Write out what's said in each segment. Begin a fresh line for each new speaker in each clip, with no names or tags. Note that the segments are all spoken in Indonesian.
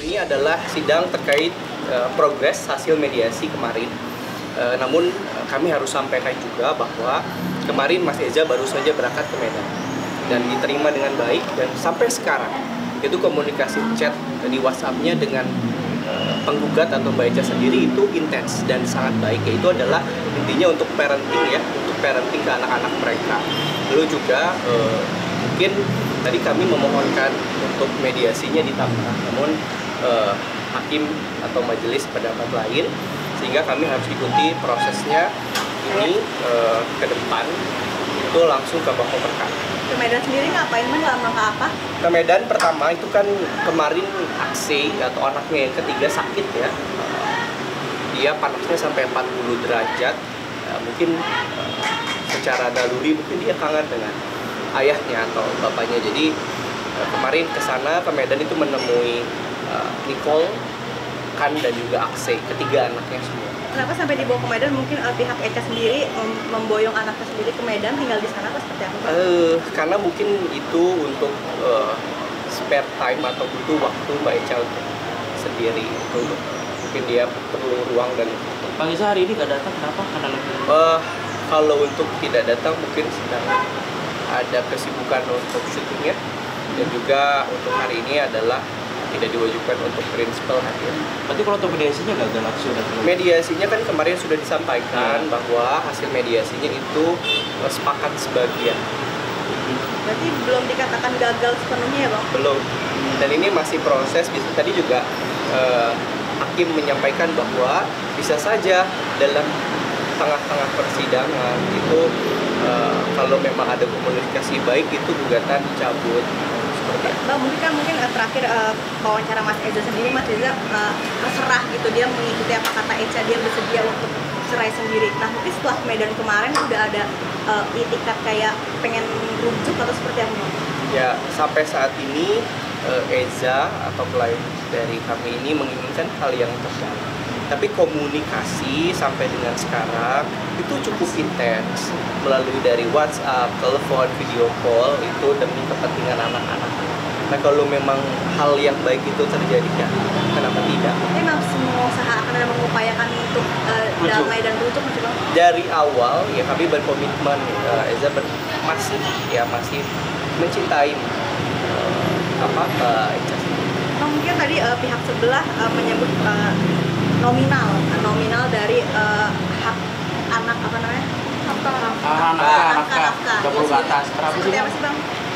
Ini adalah sidang terkait progres hasil mediasi kemarin. Namun kami harus sampaikan juga bahwa kemarin Mas Eza baru saja berangkat ke Medan dan diterima dengan baik, dan sampai sekarang itu komunikasi chat di WhatsApp-nya dengan penggugat atau Mbak Eza sendiri itu intens dan sangat baik. Yaitu adalah intinya untuk parenting ya, untuk parenting ke anak-anak mereka. Lalu juga mungkin tadi kami memohonkan untuk mediasinya ditambah, namun hakim atau majelis pendapat lain, sehingga kami harus ikuti prosesnya ini ke depan itu langsung ke pokok perkara.
Ke Medan sendiri ngapain, dalam rangka apa?
Ke Medan pertama itu kan kemarin Akse atau anaknya yang ketiga sakit ya, dia panasnya sampai 40 derajat, mungkin secara naluri mungkin dia kangen dengan ayahnya atau bapaknya. Jadi kemarin ke sana ke Medan itu menemui Nicole, Kan, dan juga Akse, ketiga anaknya semua.
Kenapa sampai dibawa ke Medan? Mungkin pihak Eca sendiri memboyong anaknya sendiri ke Medan, tinggal di sana atau seperti apa?
Karena mungkin itu untuk spare time atau butuh waktu Mbak Eca untuk sendiri, untuk mungkin dia perlu ruang. Dan
Bang Eza hari ini nggak datang, kenapa? Karena lebih
kalau untuk tidak datang mungkin sedang ada kesibukan untuk syutingnya, dan juga untuk hari ini adalah tidak diwajibkan untuk prinsipal hadir.
Berarti kalau untuk mediasinya gagal langsung?
Mediasinya kan kemarin sudah disampaikan bahwa hasil mediasinya itu sepakat sebagian.
Berarti belum dikatakan gagal sepenuhnya ya Bang?
Belum. Dan ini masih proses. Tadi juga hakim menyampaikan bahwa bisa saja dalam tengah-tengah persidangan itu kalau memang ada komunikasi baik itu gugatan dicabut.
Bang, mungkin terakhir wawancara Mas Eza sendiri, Mas Eza terserah gitu, dia mengikuti apa kata Eca, dia bersedia untuk cerai sendiri. Nah mungkin setelah Medan kemarin udah ada itikat kayak pengen rujuk atau seperti apa?
Ya sampai saat ini Eza atau klien dari kami ini menginginkan hal yang terbaik. Tapi komunikasi sampai dengan sekarang itu cukup intens melalui dari WhatsApp, telepon, video call, itu demi kepentingan anak-anak. Nah kalau memang hal yang baik itu terjadi ya kenapa tidak?
Memang semua usaha akan ada mengupayakan untuk damai dan rujuk Bang?
Dari awal ya kami berkomitmen, Eza masih mencintai Eca.
Mungkin tadi pihak sebelah menyebut nominal dari hak anak apa namanya?
Nafkah 20 ke atas.
Seperti apa sih Bang?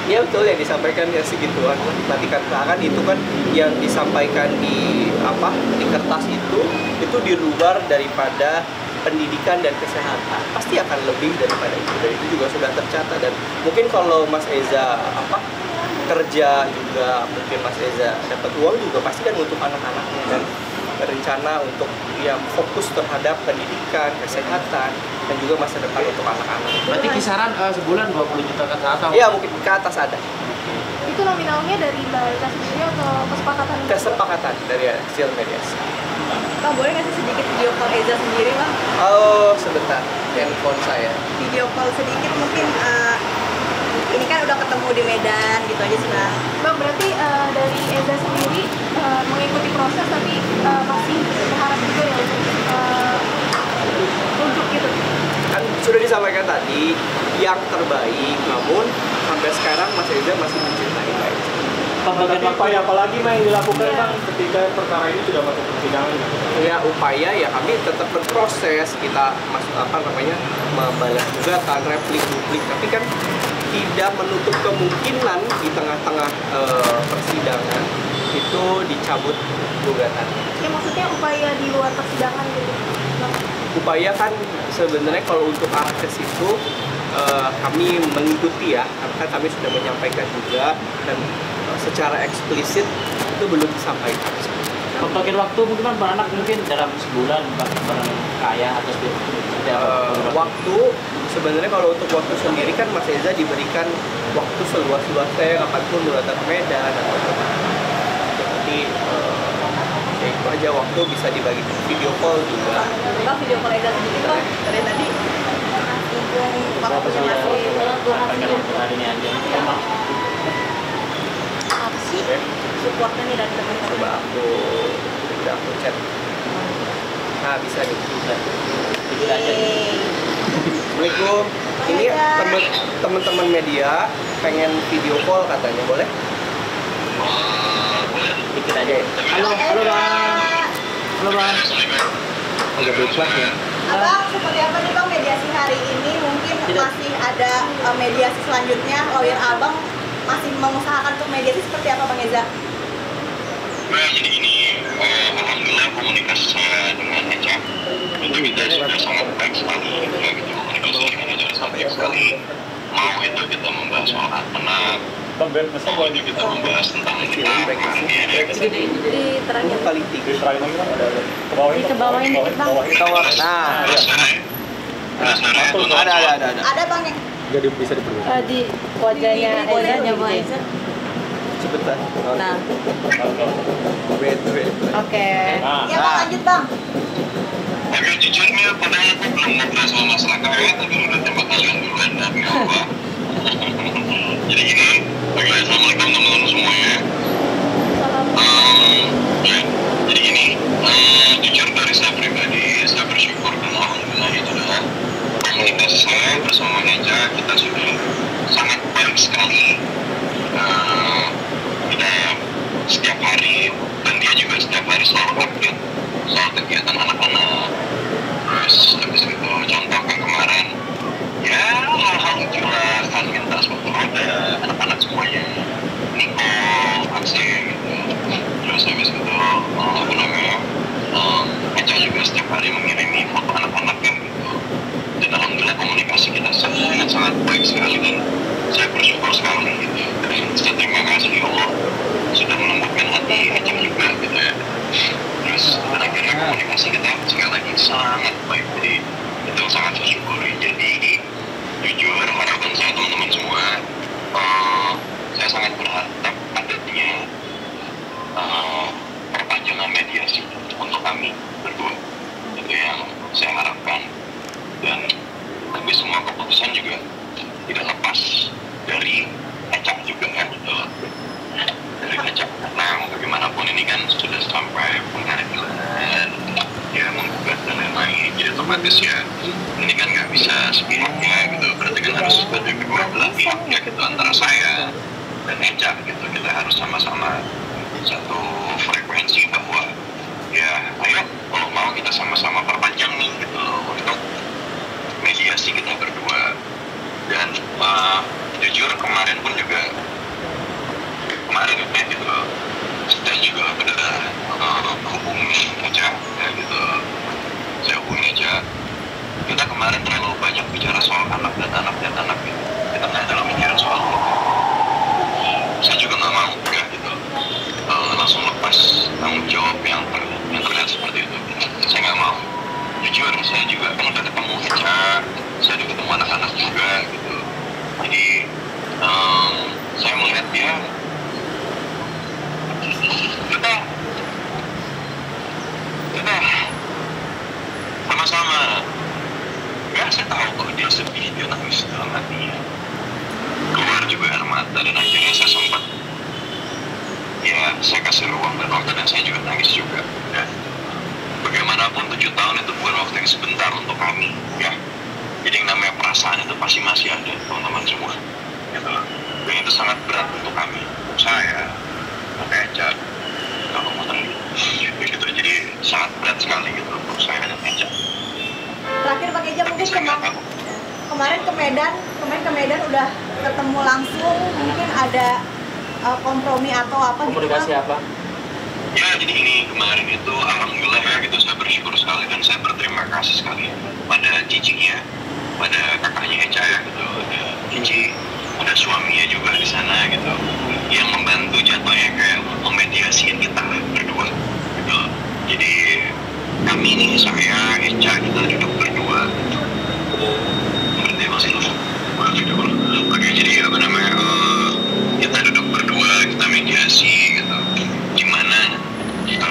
Ya betul, yang disampaikan ya segituan. Nanti kan itu kan yang disampaikan di kertas itu di luar daripada pendidikan dan kesehatan. Pasti akan lebih daripada itu, dan itu juga sudah tercatat. Dan mungkin kalau Mas Eza kerja juga, mungkin Mas Eza dapat uang juga pasti kan untuk anak-anaknya, dan rencana untuk yang fokus terhadap pendidikan, kesehatan, dan juga masa depan untuk anak-anak.
Berarti kisaran sebulan 20 juta ke atas?
Iya, mungkin ke atas ada.
Itu nominalnya dari Mbak Eza sendiri atau kesepakatan?
Kesepakatan dari hasil mediasi.
Bang, boleh nggak sih sedikit video call Eza sendiri Bang?
Oh, sebentar, handphone saya.
Video call sedikit mungkin, ini kan udah ketemu di Medan gitu aja sih Bang.
Bang, berarti dari Eza sendiri mengikuti proses tapi masih berharap juga ya untuk gitu?
Kan sudah disampaikan tadi yang terbaik, namun sampai sekarang Mas Eza masih mencintai Mbak Eza.
Upaya apalagi yang dilakukan Bang ketika perkara ini sudah masuk persidangan?
Ya upaya ya kami tetap berproses, kita membalas gugatan, replik, tapi kan tidak menutup kemungkinan di tengah-tengah persidangan itu dicabut gugatan.
Ya maksudnya upaya di luar persidangan gitu?
Upaya kan sebenarnya kalau untuk arah ke situ kami mengikuti ya, karena kami sudah menyampaikan juga, dan secara eksplisit itu belum disampaikan.
Pembagian waktu mungkin kan anak mungkin dalam sebulan kaya atau seperti apa?
Waktu sebenarnya kalau untuk waktu sendiri kan Mas Eza diberikan waktu seluas-luasnya kapanpun mau datang ke Medan atau jadi ya itu aja, waktu bisa dibagi video call juga.
Bang, video call Eza sendiri Bang dari tadi mumpung waktunya masih
Sampaikan hari ini aja.
Apa sih?
supportnya nih dari teman-teman?
Coba aku chat. Nah, bisa nih.
Bisa aja.
Yeay.
Assalamualaikum. Ini teman-teman media pengen video call katanya, boleh?
Dikit aja. Halo bang. Halo bang. Agak berkelas ya.
Abang, seperti apa nih Bang mediasi hari ini? Mungkin masih ada mediasi selanjutnya. Lawyer Abang masih mengusahakan untuk mediasi seperti apa Bang Eza?
Nah, jadi ini alhamdulillah komunikasi saya dengan Eca itu kita sudah sangat baik sekali ya, gitu. Komunikasi dengan Eca sangat baik sekali. Mau itu kita membahas soal anak, mau itu kita membahas tentang kita kemarin ya, gitu.
Di terakhir.
Kali 3.
Terakhir lagi bang, ada ke bawah ini.
Ke bawah ini, Bang.
Nah,
Ada
ada.
Ada Bang yang
Jadi bisa diperlukan.
Di wajahnya Eza Bu Eza.
Sebentar.
Nah,
Wait.
oke.
ya Bang lanjut Bang.
Tapi jujurnya padahal aku belum ngobrol soal masalah KW, tapi udah tembak kalian duluan dan nggak apa. Jadi gini, oke, assalamualaikum teman-teman semuanya. Ya, jadi gini, jujur dari saya pribadi, saya bersyukur dan alhamdulillah itu adalah komunitas saya bersama Eca, kita sudah sangat baik sekali. Kita setiap hari dan dia juga setiap hari selalu update soal kegiatan anak-anak. Terus habis itu contoh kayak kemarin, ya hal-hal jelas kan lintas waktu ada anak-anak semuanya, Niko, Akse gitu. Terus habis itu apa namanya, Eca juga setiap hari mengirimi foto anak-anak kan gitu. Dan alhamdulillah komunikasi kita sangat baik sekali dan saya bersyukur sekali gitu. Dan saya terima kasih Allah sudah melembutkan hati Eca juga gitu ya. Terus dan akhirnya komunikasi kita sekali lagi sangat baik, jadi itu sangat saya syukuri. Jadi jujur harapan saya teman-teman semua, saya sangat berharap adanya perpanjangan mediasi untuk kami berdua, itu yang saya harapkan. Dan tapi semua keputusan juga tidak lepas dari Eca juga kan, dari Eca. Nah, bagaimanapun ini kan sudah sampai pengadilan, ya menggugat dan lain-lain, jadi otomatis ya ini kan nggak bisa sepihaknya gitu, berarti kan harus ada kedua belah pihaknya gitu, antara saya dan Eca gitu. Kita harus sama-sama satu frekuensi bahwa ya ayo kalau mau kita sama-sama perpanjang nih gitu untuk mediasi kita berdua. Dan jujur kemarin pun juga ya gitu, saya juga udah hubungi aja ya gitu, saya hubungi aja. Kita kemarin terlalu banyak bicara soal anak dan anak gitu, kita nggak dalam bicara soal itu. Saya juga nggak mau ya gitu langsung lepas tanggung jawab yang terlihat seperti itu. Saya nggak mau. Jujur saya juga kan udah ketemu Eca, saya udah ketemu anak-anak juga gitu. Jadi saya melihat dia, kita sama-sama. Ya saya tahu kalau dia sedih, dia nangis dalam hatinya, keluar juga air mata, dan akhirnya saya sempat ya saya kasih ruang dan waktu, dan saya juga nangis juga ya. Bagaimanapun 7 tahun itu bukan waktu yang sebentar untuk kami ya. Jadi yang namanya perasaan itu pasti masih ada teman-teman semua gitu. Dan itu sangat berat untuk kami, untuk saya, untuk Eca, kalau mau gitu. Jadi sangat berat sekali gitu untuk saya dan Eca.
Terakhir Bang Eza, mungkin kemarin ke Medan udah ketemu langsung, mungkin ada kompromi atau apa gitu
Komunikasi
Bang?
apa?
Ya, jadi ini kemarin itu alhamdulillah ya gitu, saya bersyukur sekali dan saya berterima kasih sekali pada Cici ya, pada kakaknya Eca ya gitu. Ya, Cici ada suaminya juga di sana gitu, yang membantu jatuhnya kayak memediasiin kita berdua gitu. Jadi kami ini, saya, Eca, kita duduk berdua. Berarti masih lu? Oke, jadi apa namanya, kita duduk berdua, kita mediasi gitu. Gimana?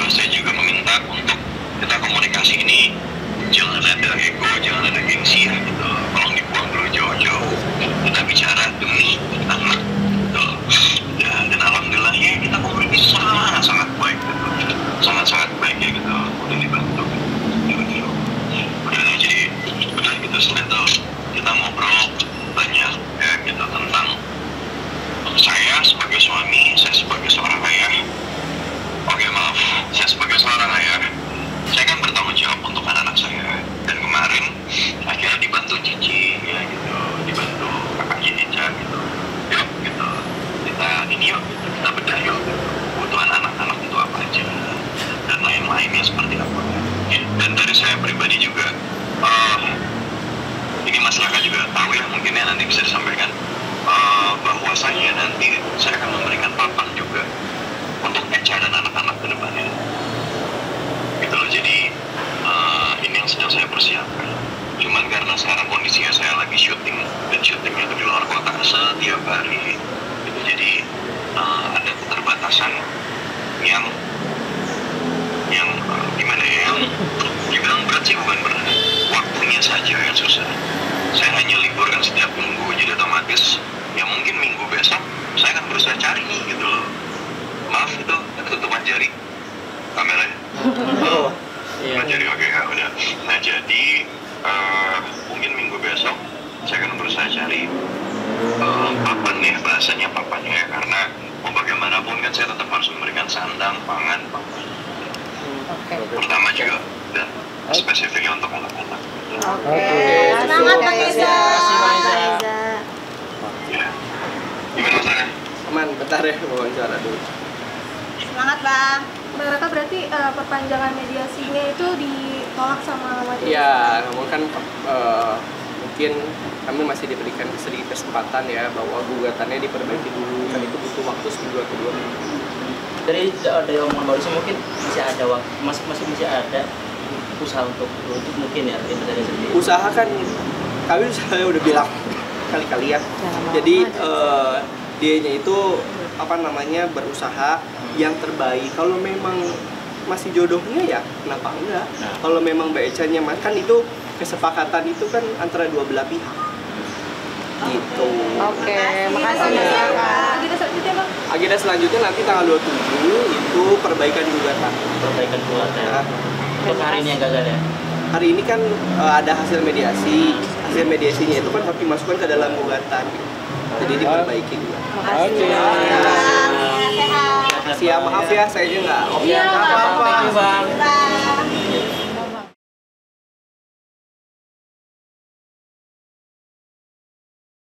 Saya juga meminta untuk kita komunikasi ini jangan ada ego, jangan ada gengsi ya gitu. Tolong dibuang dulu jauh-jauh. Kita bicara demi anak gitu. Ya, dan alhamdulillah
Oh,
Iya.
Jadi oke ya udah. Nah jadi mungkin minggu besok saya akan berusaha cari papan nih, bahasanya papannya ya, karena mau bagaimanapun kan saya tetap harus memberikan sandang, pangan, papan. Pertama juga dan spesifiknya untuk anak-anak.
Semangat Bang Eza.
Terima kasih, Bang Eza.
Ya. Gimana masalahnya?
aman, bentar ya wawancara dulu.
Semangat Bang.
Bang Raka berarti perpanjangan mediasinya itu ditolak sama majelis?
Ya, namun kan mungkin kami masih diberikan sedikit kesempatan ya bahwa gugatannya diperbaiki dulu, kan itu butuh waktu seminggu atau 2 minggu.
Dari omongan barusan mungkin masih ada waktu, masih bisa ada usaha untuk mungkin ya itu dari sendiri.
Usaha kan kami saya udah bilang kali-kali ya. Jadi dianya itu berusaha yang terbaik. Kalau memang masih jodohnya ya kenapa enggak? Kalau memang Mbak Eca-nya kan itu kesepakatan itu kan antara dua belah pihak. Gitu.
Oke, makasih ya Kak.
Agenda selanjutnya Bang?
Agenda selanjutnya nanti tanggal 27 itu perbaikan gugatan.
Perbaikan gugatan.
Nah,
Untuk hari ini yang gagal ya.
hari ini kan ada hasil mediasi. Hasil mediasinya itu kan harus dimasukkan ke dalam gugatan. Jadi diperbaiki juga.
Makasih ya. Sehat.
Makasih ya, maaf ya saya aja nggak.
Iya, nggak apa-apa. Thank you, Bang.
Bye.